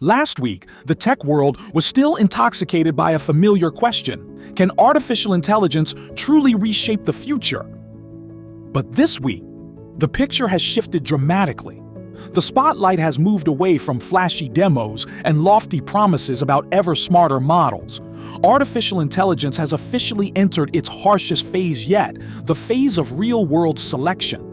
Last week, the tech world was still intoxicated by a familiar question: can artificial intelligence truly reshape the future? But this week, the picture has shifted dramatically. The spotlight has moved away from flashy demos and lofty promises about ever smarter models. Artificial intelligence has officially entered its harshest phase yet, the phase of real-world selection.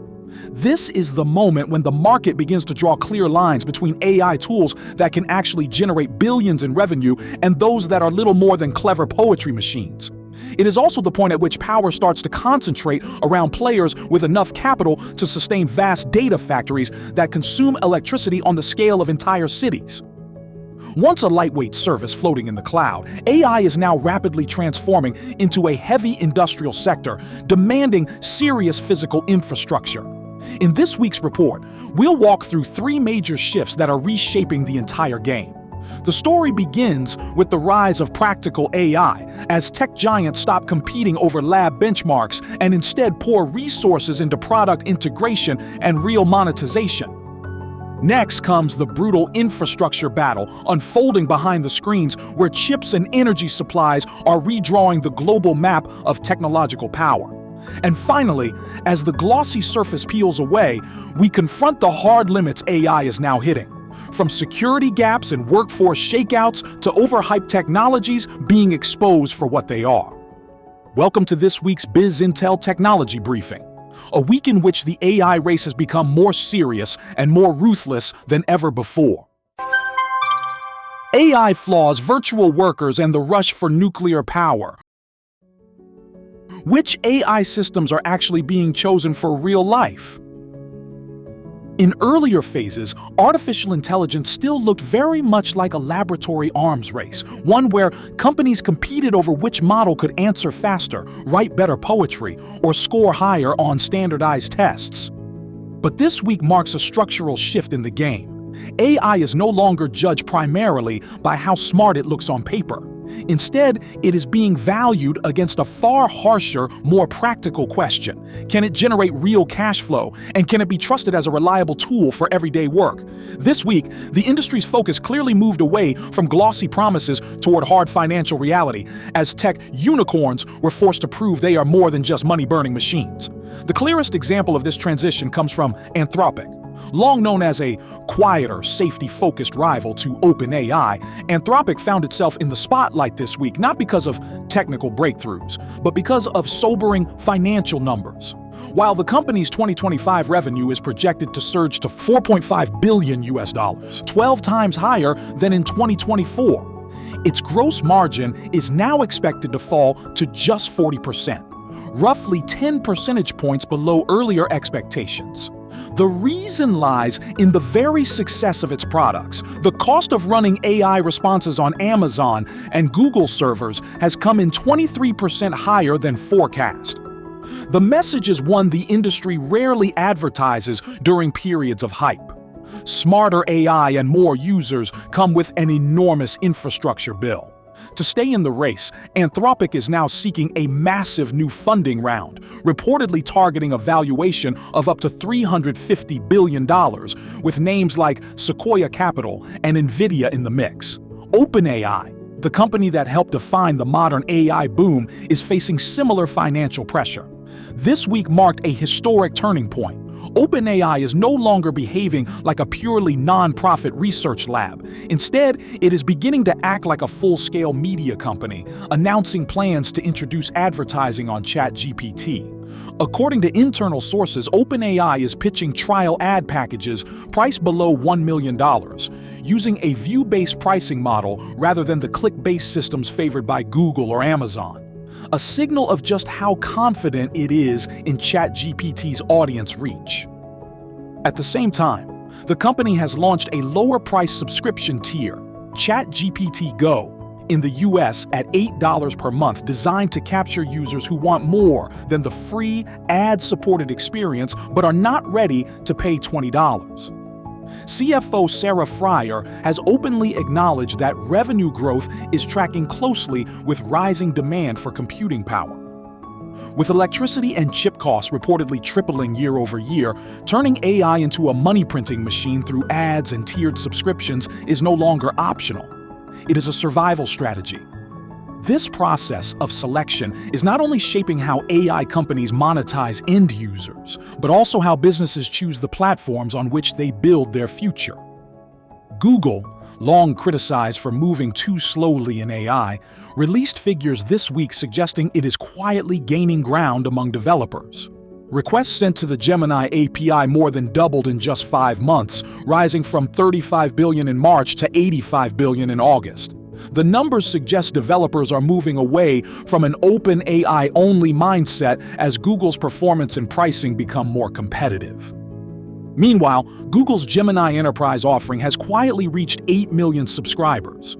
This is the moment when the market begins to draw clear lines between AI tools that can actually generate billions in revenue and those that are little more than clever poetry machines. It is also the point at which power starts to concentrate around players with enough capital to sustain vast data factories that consume electricity on the scale of entire cities. Once a lightweight service floating in the cloud, AI is now rapidly transforming into a heavy industrial sector, demanding serious physical infrastructure. In this week's report, we'll walk through three major shifts that are reshaping the entire game. The story begins with the rise of practical AI, as tech giants stop competing over lab benchmarks and instead pour resources into product integration and real monetization. Next comes the brutal infrastructure battle unfolding behind the screens, where chips and energy supplies are redrawing the global map of technological power. And finally, as the glossy surface peels away, we confront the hard limits AI is now hitting. From security gaps and workforce shakeouts to overhyped technologies being exposed for what they are. Welcome to this week's BizIntel Technology Briefing, a week in which the AI race has become more serious and more ruthless than ever before. AI flaws, virtual workers, and the rush for nuclear power. Which AI systems are actually being chosen for real life? In earlier phases, artificial intelligence still looked very much like a laboratory arms race, one where companies competed over which model could answer faster, write better poetry, or score higher on standardized tests. But this week marks a structural shift in the game. AI is no longer judged primarily by how smart it looks on paper. Instead, it is being valued against a far harsher, more practical question. Can it generate real cash flow? And can it be trusted as a reliable tool for everyday work? This week, the industry's focus clearly moved away from glossy promises toward hard financial reality, as tech unicorns were forced to prove they are more than just money-burning machines. The clearest example of this transition comes from Anthropic. Long known as a quieter, safety-focused rival to OpenAI, Anthropic found itself in the spotlight this week not because of technical breakthroughs, but because of sobering financial numbers. While the company's 2025 revenue is projected to surge to $4.5 billion, 12 times higher than in 2024, its gross margin is now expected to fall to just 40%, roughly 10 percentage points below earlier expectations. The reason lies in the very success of its products. The cost of running AI responses on Amazon and Google servers has come in 23% higher than forecast. The message is one the industry rarely advertises during periods of hype. Smarter AI and more users come with an enormous infrastructure bill. To stay in the race, Anthropic is now seeking a massive new funding round, reportedly targeting a valuation of up to $350 billion, with names like Sequoia Capital and Nvidia in the mix. OpenAI, the company that helped define the modern AI boom, is facing similar financial pressure. This week marked a historic turning point. OpenAI is no longer behaving like a purely non-profit research lab. Instead, it is beginning to act like a full-scale media company, announcing plans to introduce advertising on ChatGPT. According to internal sources, OpenAI is pitching trial ad packages priced below $1 million, using a view-based pricing model rather than the click-based systems favored by Google or Amazon. A signal of just how confident it is in ChatGPT's audience reach. At the same time, the company has launched a lower-priced subscription tier, ChatGPT Go, in the US at $8 per month, designed to capture users who want more than the free, ad-supported experience but are not ready to pay $20. CFO Sarah Fryer has openly acknowledged that revenue growth is tracking closely with rising demand for computing power. With electricity and chip costs reportedly tripling year over year, turning AI into a money-printing machine through ads and tiered subscriptions is no longer optional. It is a survival strategy. This process of selection is not only shaping how AI companies monetize end users, but also how businesses choose the platforms on which they build their future. Google, long criticized for moving too slowly in AI, released figures this week suggesting it is quietly gaining ground among developers. Requests sent to the Gemini API more than doubled in just 5 months, rising from 35 billion in March to 85 billion in August. The numbers suggest developers are moving away from an OpenAI-only mindset as Google's performance and pricing become more competitive. Meanwhile, Google's Gemini Enterprise offering has quietly reached 8 million subscribers.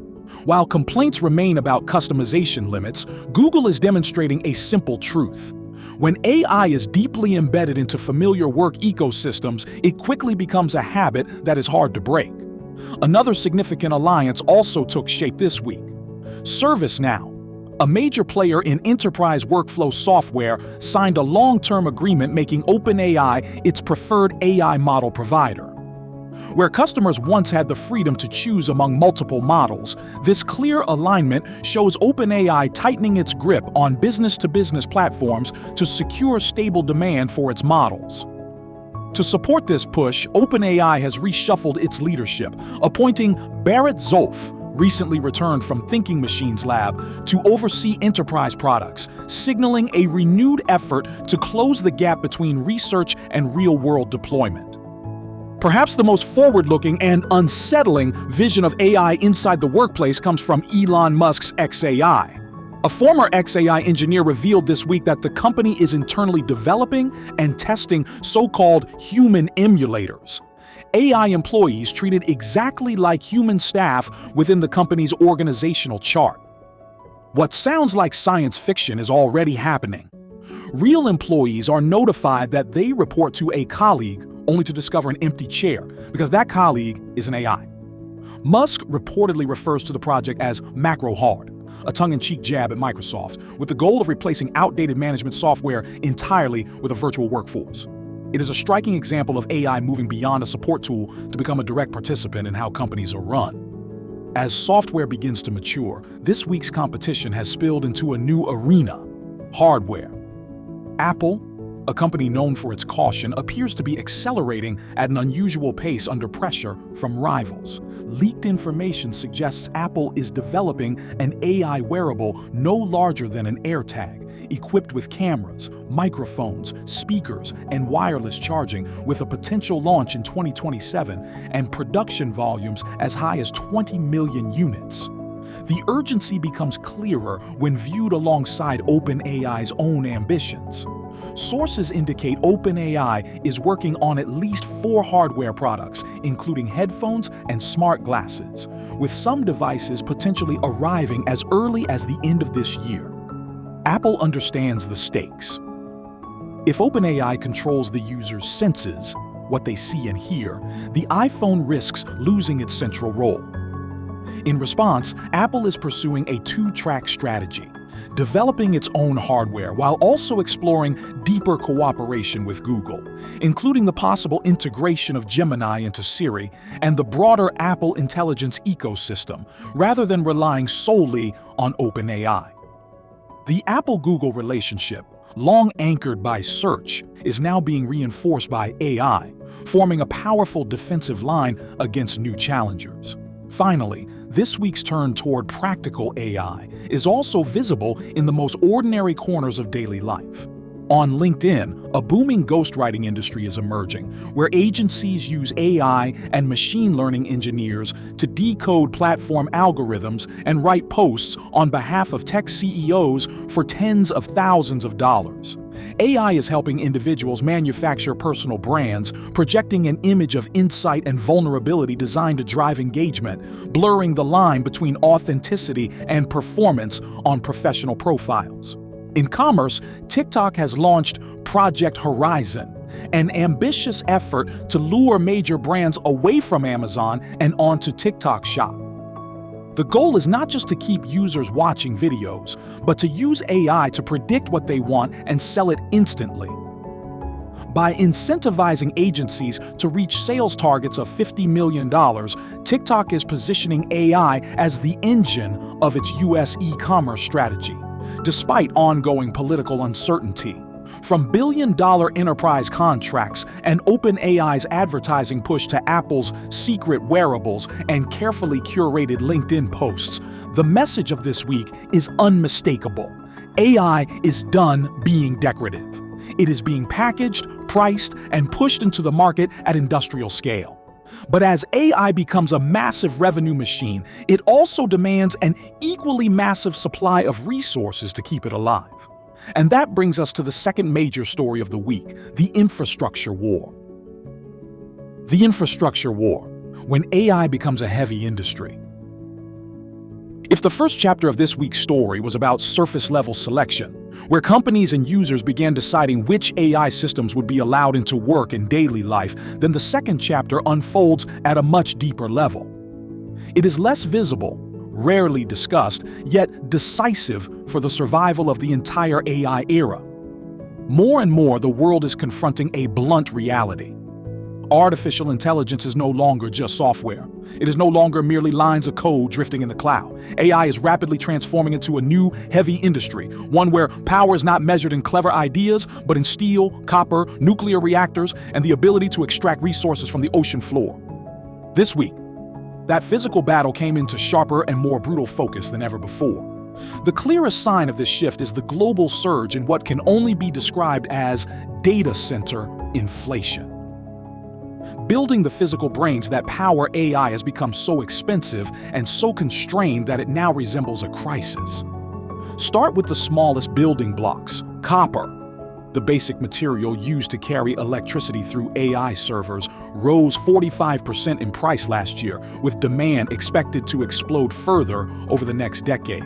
While complaints remain about customization limits, Google is demonstrating a simple truth. When AI is deeply embedded into familiar work ecosystems, it quickly becomes a habit that is hard to break. Another significant alliance also took shape this week. ServiceNow, a major player in enterprise workflow software, signed a long-term agreement making OpenAI its preferred AI model provider. Where customers once had the freedom to choose among multiple models, this clear alignment shows OpenAI tightening its grip on business-to-business platforms to secure stable demand for its models. To support this push, OpenAI has reshuffled its leadership, appointing Barrett Zolf, recently returned from Thinking Machines Lab, to oversee enterprise products, signaling a renewed effort to close the gap between research and real-world deployment. Perhaps the most forward-looking and unsettling vision of AI inside the workplace comes from Elon Musk's xAI. A former xAI engineer revealed this week that the company is internally developing and testing so-called human emulators, AI employees treated exactly like human staff within the company's organizational chart. What sounds like science fiction is already happening. Real employees are notified that they report to a colleague only to discover an empty chair because that colleague is an AI. Musk reportedly refers to the project as Macro Hard, a tongue-in-cheek jab at Microsoft, with the goal of replacing outdated management software entirely with a virtual workforce. It is a striking example of AI moving beyond a support tool to become a direct participant in how companies are run. As software begins to mature, this week's competition has spilled into a new arena: hardware. Apple, a company known for its caution, appears to be accelerating at an unusual pace under pressure from rivals. Leaked information suggests Apple is developing an AI wearable no larger than an AirTag, equipped with cameras, microphones, speakers, and wireless charging, with a potential launch in 2027 and production volumes as high as 20 million units. The urgency becomes clearer when viewed alongside OpenAI's own ambitions. Sources indicate OpenAI is working on at least 4 hardware products, including headphones and smart glasses, with some devices potentially arriving as early as the end of this year. Apple understands the stakes. If OpenAI controls the user's senses, what they see and hear, the iPhone risks losing its central role. In response, Apple is pursuing a 2-track strategy, developing its own hardware while also exploring deeper cooperation with Google, including the possible integration of Gemini into Siri and the broader Apple intelligence ecosystem, rather than relying solely on OpenAI. The Apple-Google relationship, long anchored by search, is now being reinforced by AI, forming a powerful defensive line against new challengers. Finally, this week's turn toward practical AI is also visible in the most ordinary corners of daily life. On LinkedIn, a booming ghostwriting industry is emerging, where agencies use AI and machine learning engineers to decode platform algorithms and write posts on behalf of tech CEOs for tens of thousands of dollars. AI is helping individuals manufacture personal brands, projecting an image of insight and vulnerability designed to drive engagement, blurring the line between authenticity and performance on professional profiles. In commerce, TikTok has launched Project Horizon, an ambitious effort to lure major brands away from Amazon and onto TikTok Shop. The goal is not just to keep users watching videos, but to use AI to predict what they want and sell it instantly. By incentivizing agencies to reach sales targets of $50 million, TikTok is positioning AI as the engine of its US e-commerce strategy, despite ongoing political uncertainty. From billion-dollar enterprise contracts and OpenAI's advertising push to Apple's secret wearables and carefully curated LinkedIn posts, the message of this week is unmistakable. AI is done being decorative. It is being packaged, priced, and pushed into the market at industrial scale. But as AI becomes a massive revenue machine, it also demands an equally massive supply of resources to keep it alive. And that brings us to the second major story of the week, the infrastructure war. The infrastructure war, when AI becomes a heavy industry. If the first chapter of this week's story was about surface-level selection, where companies and users began deciding which AI systems would be allowed into work and daily life, then the second chapter unfolds at a much deeper level. It is less visible, rarely discussed, yet decisive for the survival of the entire AI era. More and more, the world is confronting a blunt reality. Artificial intelligence is no longer just software. It is no longer merely lines of code drifting in the cloud. AI is rapidly transforming into a new, heavy industry, one where power is not measured in clever ideas, but in steel, copper, nuclear reactors, and the ability to extract resources from the ocean floor. This week, that physical battle came into sharper and more brutal focus than ever before. The clearest sign of this shift is the global surge in what can only be described as data center inflation. Building the physical brains that power AI has become so expensive and so constrained that it now resembles a crisis. Start with the smallest building blocks, copper. The basic material used to carry electricity through AI servers rose 45% in price last year, with demand expected to explode further over the next decade.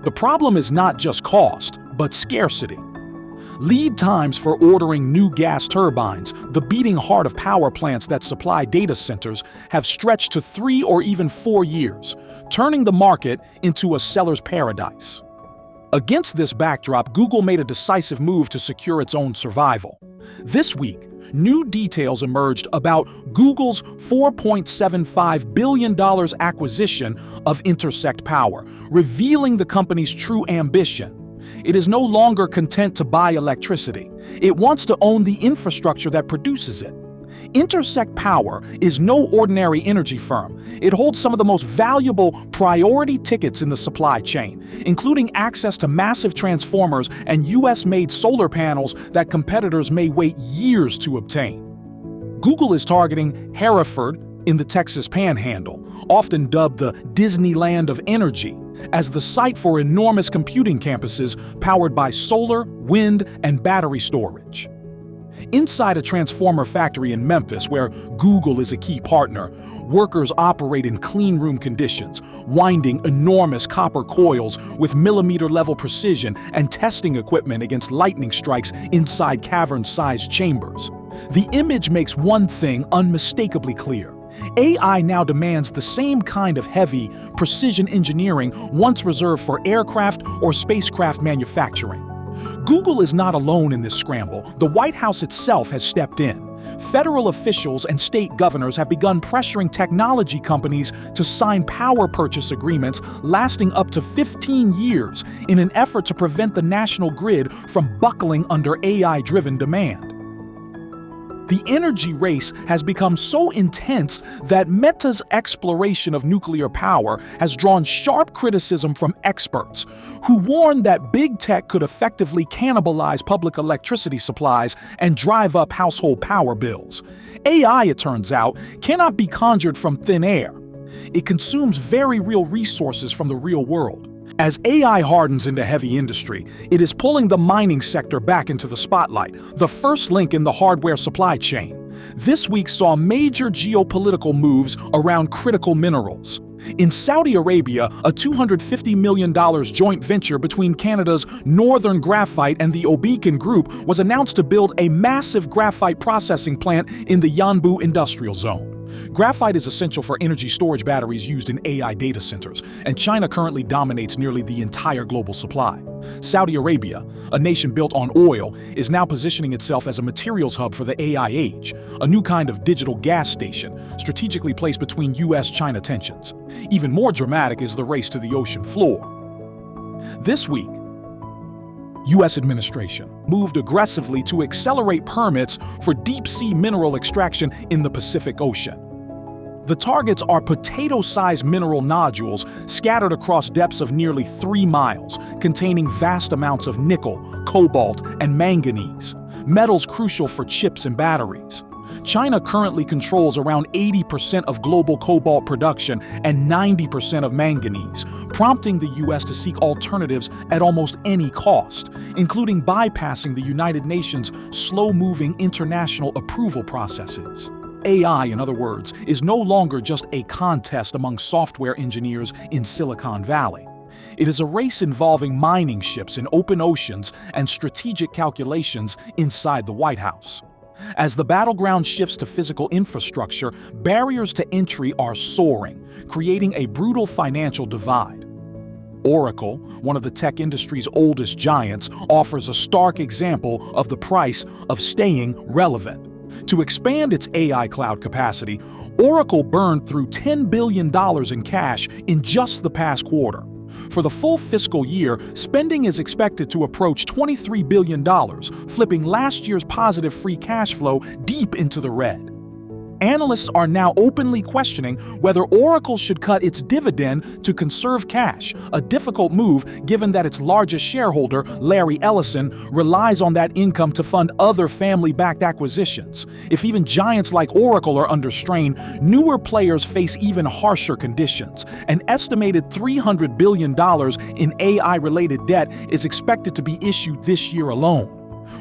The problem is not just cost, but scarcity. Lead times for ordering new gas turbines, the beating heart of power plants that supply data centers, have stretched to 3 or even 4 years, turning the market into a seller's paradise. Against this backdrop, Google made a decisive move to secure its own survival. This week, new details emerged about Google's $4.75 billion acquisition of Intersect Power, revealing the company's true ambition. It is no longer content to buy electricity. It wants to own the infrastructure that produces it. Intersect Power is no ordinary energy firm. It holds some of the most valuable priority tickets in the supply chain, including access to massive transformers and US-made solar panels that competitors may wait years to obtain. Google is targeting Hereford in the Texas Panhandle, often dubbed the Disneyland of energy, as the site for enormous computing campuses powered by solar, wind, and battery storage. Inside a transformer factory in Memphis, where Google is a key partner, workers operate in clean room conditions, winding enormous copper coils with millimeter-level precision and testing equipment against lightning strikes inside cavern-sized chambers. The image makes one thing unmistakably clear. AI now demands the same kind of heavy, precision engineering once reserved for aircraft or spacecraft manufacturing. Google is not alone in this scramble. The White House itself has stepped in. Federal officials and state governors have begun pressuring technology companies to sign power purchase agreements lasting up to 15 years in an effort to prevent the national grid from buckling under AI-driven demand. The energy race has become so intense that Meta's exploration of nuclear power has drawn sharp criticism from experts, who warn that big tech could effectively cannibalize public electricity supplies and drive up household power bills. AI, it turns out, cannot be conjured from thin air. It consumes very real resources from the real world. As AI hardens into heavy industry, it is pulling the mining sector back into the spotlight, the first link in the hardware supply chain. This week saw major geopolitical moves around critical minerals. In Saudi Arabia, a $250 million joint venture between Canada's Northern Graphite and the Obeacon Group was announced to build a massive graphite processing plant in the Yanbu industrial zone. Graphite is essential for energy storage batteries used in AI data centers, and China currently dominates nearly the entire global supply. Saudi Arabia, a nation built on oil, is now positioning itself as a materials hub for the AI age, a new kind of digital gas station strategically placed between US-China tensions. Even more dramatic is the race to the ocean floor. This week, U.S. administration moved aggressively to accelerate permits for deep-sea mineral extraction in the Pacific Ocean. The targets are potato-sized mineral nodules scattered across depths of nearly 3 miles, containing vast amounts of nickel, cobalt, and manganese, metals crucial for chips and batteries. China currently controls around 80% of global cobalt production and 90% of manganese, prompting the U.S. to seek alternatives at almost any cost, including bypassing the United Nations' slow-moving international approval processes. AI, in other words, is no longer just a contest among software engineers in Silicon Valley. It is a race involving mining ships in open oceans and strategic calculations inside the White House. As the battleground shifts to physical infrastructure, barriers to entry are soaring, creating a brutal financial divide. Oracle, one of the tech industry's oldest giants, offers a stark example of the price of staying relevant. To expand its AI cloud capacity, Oracle burned through $10 billion in cash in just the past quarter. For the full fiscal year, spending is expected to approach $23 billion, flipping last year's positive free cash flow deep into the red. Analysts are now openly questioning whether Oracle should cut its dividend to conserve cash, a difficult move given that its largest shareholder, Larry Ellison, relies on that income to fund other family-backed acquisitions. If even giants like Oracle are under strain, newer players face even harsher conditions. An estimated $300 billion in AI-related debt is expected to be issued this year alone.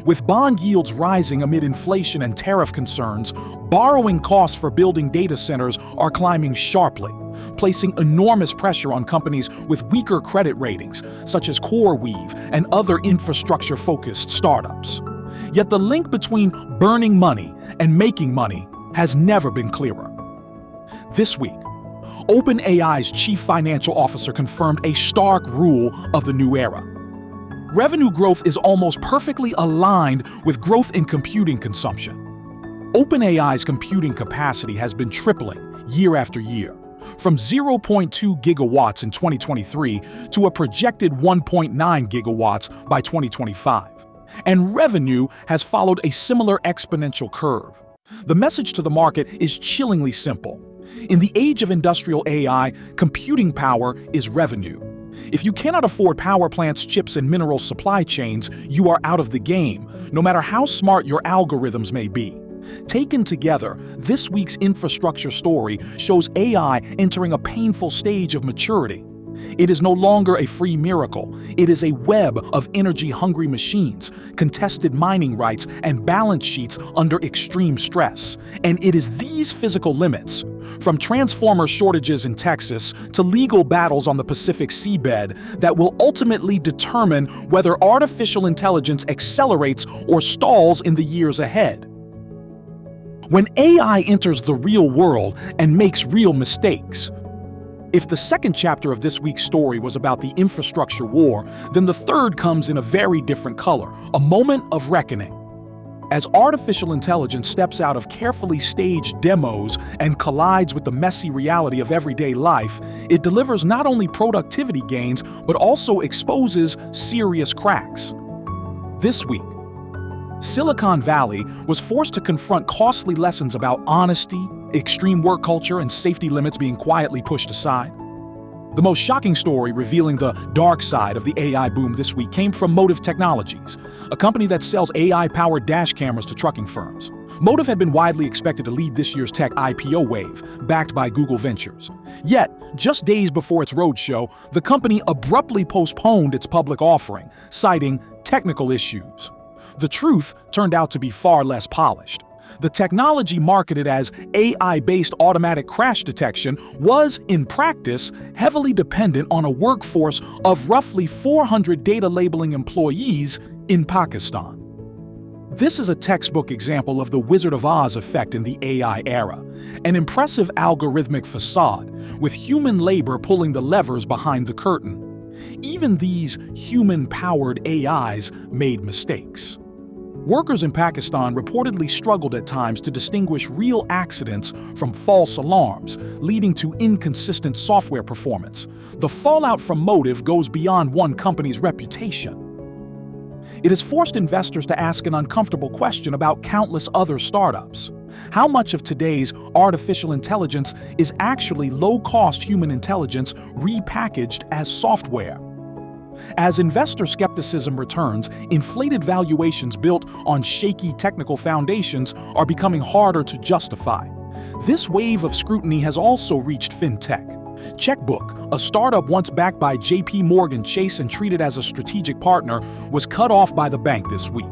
With bond yields rising amid inflation and tariff concerns, borrowing costs for building data centers are climbing sharply, placing enormous pressure on companies with weaker credit ratings, such as CoreWeave and other infrastructure-focused startups. Yet the link between burning money and making money has never been clearer. This week, OpenAI's chief financial officer confirmed a stark rule of the new era. Revenue growth is almost perfectly aligned with growth in computing consumption. OpenAI's computing capacity has been tripling year after year, from 0.2 gigawatts in 2023 to a projected 1.9 gigawatts by 2025. And revenue has followed a similar exponential curve. The message to the market is chillingly simple. In the age of industrial AI, computing power is revenue. If you cannot afford power plants, chips, and mineral supply chains, you are out of the game, no matter how smart your algorithms may be. Taken together, this week's infrastructure story shows AI entering a painful stage of maturity. It is no longer a free miracle. It is a web of energy-hungry machines, contested mining rights, and balance sheets under extreme stress. And it is these physical limits, from transformer shortages in Texas to legal battles on the Pacific seabed, that will ultimately determine whether artificial intelligence accelerates or stalls in the years ahead. When AI enters the real world and makes real mistakes. If the second chapter of this week's story was about the infrastructure war, then the third comes in a very different color, a moment of reckoning. As artificial intelligence steps out of carefully staged demos and collides with the messy reality of everyday life, it delivers not only productivity gains, but also exposes serious cracks. This week, Silicon Valley was forced to confront costly lessons about honesty, extreme work culture, and safety limits being quietly pushed aside. The most shocking story revealing the dark side of the AI boom this week came from Motive Technologies, a company that sells AI-powered dash cameras to trucking firms. Motive had been widely expected to lead this year's tech IPO wave, backed by Google Ventures. Yet, just days before its roadshow, the company abruptly postponed its public offering, citing technical issues. The truth turned out to be far less polished. The technology marketed as AI-based automatic crash detection was, in practice, heavily dependent on a workforce of roughly 400 data labeling employees in Pakistan. This is a textbook example of the Wizard of Oz effect in the AI era, an impressive algorithmic facade, with human labor pulling the levers behind the curtain. Even these human-powered AIs made mistakes. Workers in Pakistan reportedly struggled at times to distinguish real accidents from false alarms, leading to inconsistent software performance. The fallout from motive goes beyond one company's reputation. It has forced investors to ask an uncomfortable question about countless other startups. How much of today's artificial intelligence is actually low-cost human intelligence repackaged as software? As investor skepticism returns, inflated valuations built on shaky technical foundations are becoming harder to justify. This wave of scrutiny has also reached fintech. Checkbook, a startup once backed by JP Morgan Chase and treated as a strategic partner, was cut off by the bank this week.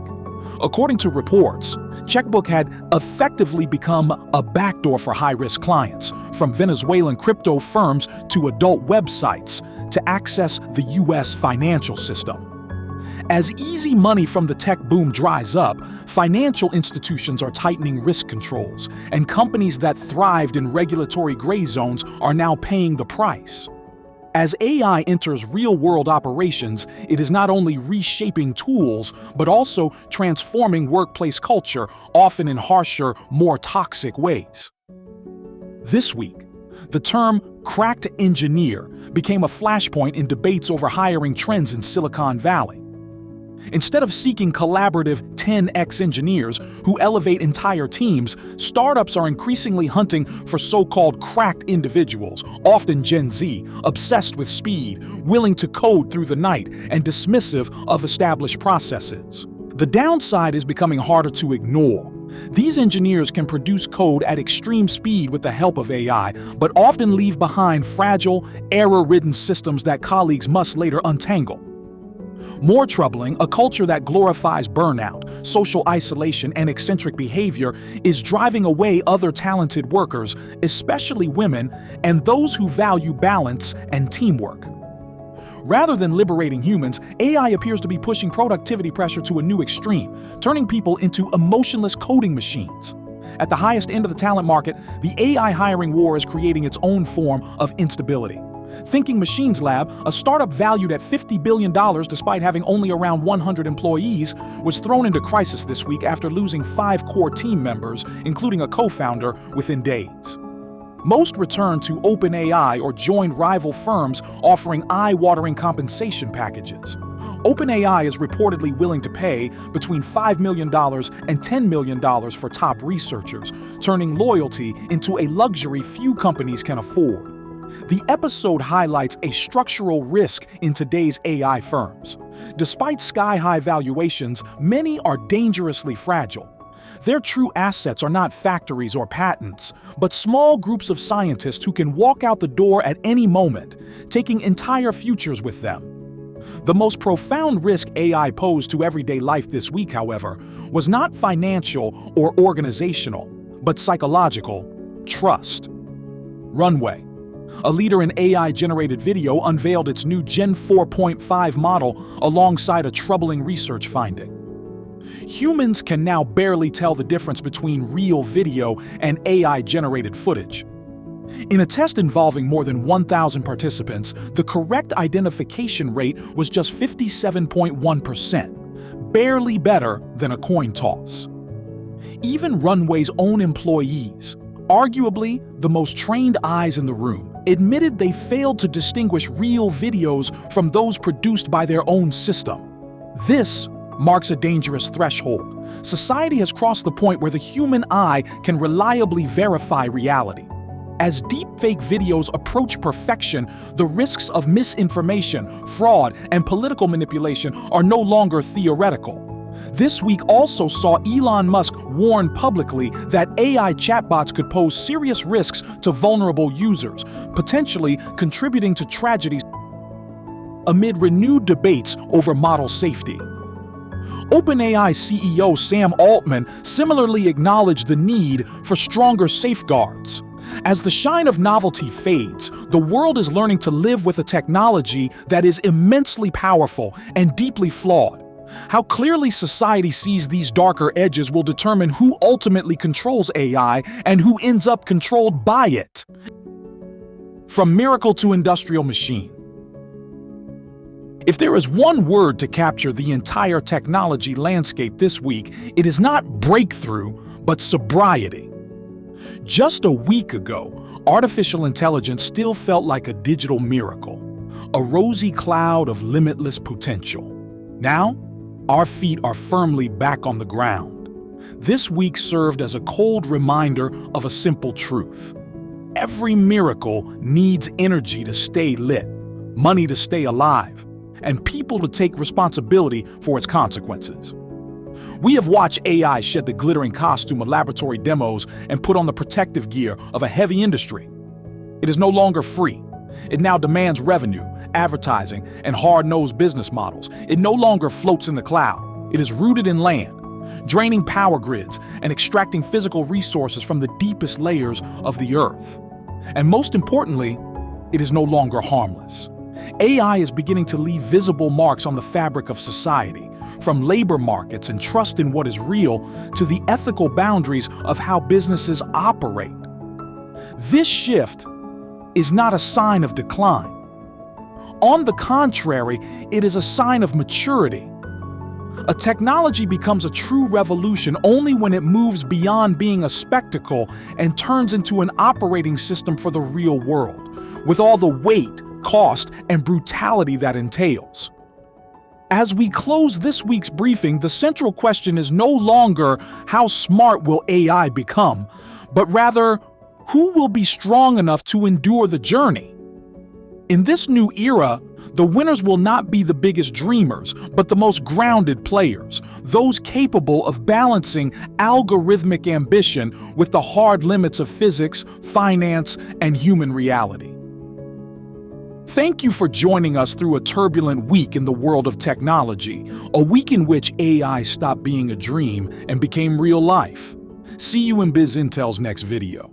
According to reports, Checkbook had effectively become a backdoor for high-risk clients, from Venezuelan crypto firms to adult websites, to access the U.S. financial system. As easy money from the tech boom dries up, financial institutions are tightening risk controls, and companies that thrived in regulatory gray zones are now paying the price. As AI enters real-world operations, it is not only reshaping tools, but also transforming workplace culture, often in harsher, more toxic ways. This week, the term cracked engineer became a flashpoint in debates over hiring trends in Silicon Valley. Instead of seeking collaborative 10x engineers who elevate entire teams, startups are increasingly hunting for so-called cracked individuals, often Gen Z, obsessed with speed, willing to code through the night, and dismissive of established processes. The downside is becoming harder to ignore. These engineers can produce code at extreme speed with the help of AI, but often leave behind fragile, error-ridden systems that colleagues must later untangle. More troubling, a culture that glorifies burnout, social isolation, and eccentric behavior is driving away other talented workers, especially women and those who value balance and teamwork. Rather than liberating humans, AI appears to be pushing productivity pressure to a new extreme, turning people into emotionless coding machines. At the highest end of the talent market, the AI hiring war is creating its own form of instability. Thinking Machines Lab, a startup valued at $50 billion despite having only around 100 employees, was thrown into crisis this week after losing 5 core team members, including a co-founder, within days. Most returned to OpenAI or joined rival firms offering eye-watering compensation packages. OpenAI is reportedly willing to pay between $5 million and $10 million for top researchers, turning loyalty into a luxury few companies can afford. The episode highlights a structural risk in today's AI firms. Despite sky-high valuations, many are dangerously fragile. Their true assets are not factories or patents, but small groups of scientists who can walk out the door at any moment, taking entire futures with them. The most profound risk AI posed to everyday life this week, however, was not financial or organizational, but psychological: trust. Runway, a leader in AI-generated video, unveiled its new Gen 4.5 model alongside a troubling research finding. Humans can now barely tell the difference between real video and AI-generated footage. In a test involving more than 1,000 participants, the correct identification rate was just 57.1%, barely better than a coin toss. Even Runway's own employees, arguably the most trained eyes in the room, admitted they failed to distinguish real videos from those produced by their own system. This marks a dangerous threshold. Society has crossed the point where the human eye can reliably verify reality. As deepfake videos approach perfection, the risks of misinformation, fraud, and political manipulation are no longer theoretical. This week also saw Elon Musk warn publicly that AI chatbots could pose serious risks to vulnerable users, potentially contributing to tragedies amid renewed debates over model safety. OpenAI CEO Sam Altman similarly acknowledged the need for stronger safeguards. As the shine of novelty fades, the world is learning to live with a technology that is immensely powerful and deeply flawed. How clearly society sees these darker edges will determine who ultimately controls AI and who ends up controlled by it. From miracle to industrial machine. If there is one word to capture the entire technology landscape this week, it is not breakthrough, but sobriety. Just a week ago, artificial intelligence still felt like a digital miracle, a rosy cloud of limitless potential. Now, our feet are firmly back on the ground. This week served as a cold reminder of a simple truth. Every miracle needs energy to stay lit, money to stay alive, and people to take responsibility for its consequences. We have watched AI shed the glittering costume of laboratory demos and put on the protective gear of a heavy industry. It is no longer free. It now demands revenue, advertising, and hard-nosed business models. It no longer floats in the cloud. It is rooted in land, draining power grids and extracting physical resources from the deepest layers of the earth. And most importantly, it is no longer harmless. AI is beginning to leave visible marks on the fabric of society, from labor markets and trust in what is real to the ethical boundaries of how businesses operate. This shift is not a sign of decline. On the contrary, it is a sign of maturity. A technology becomes a true revolution only when it moves beyond being a spectacle and turns into an operating system for the real world, with all the weight, cost, and brutality that entails. As we close this week's briefing, the central question is no longer how smart will AI become, but rather, who will be strong enough to endure the journey? In this new era, the winners will not be the biggest dreamers, but the most grounded players, those capable of balancing algorithmic ambition with the hard limits of physics, finance, and human reality. Thank you for joining us through a turbulent week in the world of technology, a week in which AI stopped being a dream and became real life. See you in BizIntel's next video.